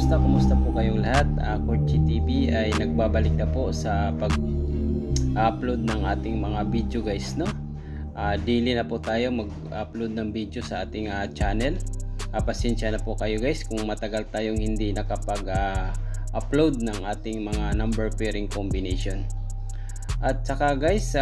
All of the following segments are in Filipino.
Kumusta po kayong lahat? Kurchi TV ay nagbabalik na po sa pag-upload ng ating mga video guys, no? Daily na po tayo mag-upload ng video sa ating channel. Pasensya na po kayo guys kung matagal tayong hindi nakapag-upload ng ating mga number pairing combination. At saka guys,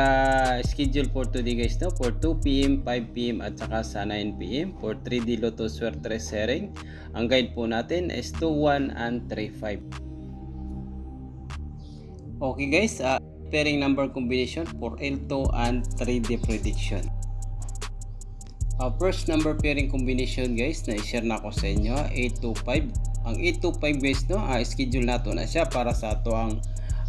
schedule for today guys, no, for 2 PM, 5 PM at saka sa 9 PM for 3D Lotto Swerte sharing. Ang guide po natin is 2, 1 and 3, 5. Okay guys, pairing number combination for L2 and 3D prediction. First number pairing combination guys na i-share na ko sa inyo, 825. Ang 825 guys, no, schedule nato na siya para sa ato ang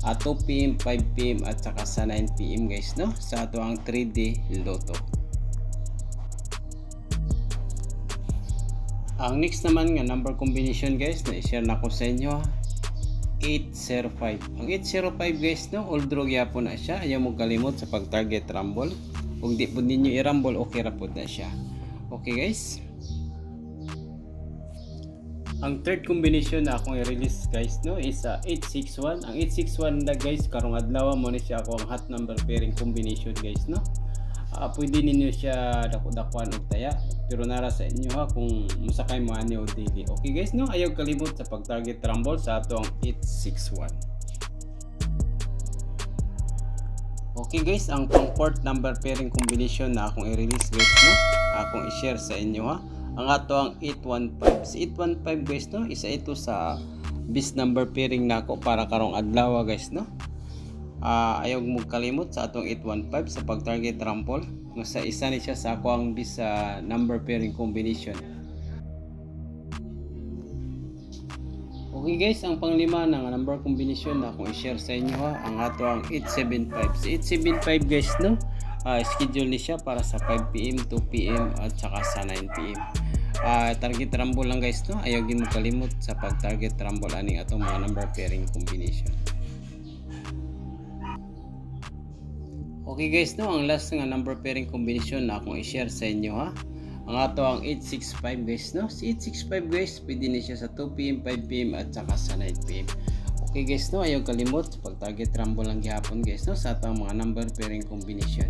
2 PM, 5 PM at saka sa 9 PM guys, no, sa ato ang 3D Lotto. Ang next naman nga number combination guys na i-share na ko sa inyo, 805. Ang 805 guys, no, all draw gyapon na siya. Ayaw mo kalimot sa pag-target rumble. Kung di po ninyo i-rumble, okay ra po na siya. Okay guys. Ang third combination na akong i-release guys, no, is 861. Ang 861 na guys, karong adlaw mo ni siya ako ang hot number pairing combination guys, no. Pwede ninyo siya dako-dakuan og taya, pero nara sa inyo ha kung musakay mo ani o daily. Okay guys, no, ayaw kalimot sa pag-target rumble sa atong 861. Okay guys, ang fourth number pairing combination na akong i-release guys, no, akong i-share sa inyo ha. Ang ato ang 815. Si 815 guys, no, isa ito sa best number pairing nako para karong adlaw guys, no. Ayaw mo kalimot sa atong 815 sa pag-target rumble. Sa isa ni siya sa ako ang best number pairing combination. Okay guys, ang panglima ng number combination na akong i-share sa inyo ha, ang ato ang 875. Si 875 guys, no, schedule ni siya para sa 5 PM, 2 PM at saka sa 9 PM. Target rumble lang guys, no, ayaw mo kalimot sa pag-target rumble aning atong mga number pairing combination. Okay guys, no, ang last nga number pairing combination na akong i-share sa inyo ha, ang ato ang 865 guys, no. Si 865 guys, pwede ni siya sa 2 PM, 5 PM at saka sa 9 PM. Okay guys, no, ayaw kalimot sa pag-target rumble lang gihapon guys, no, sa atong mga number pairing combination.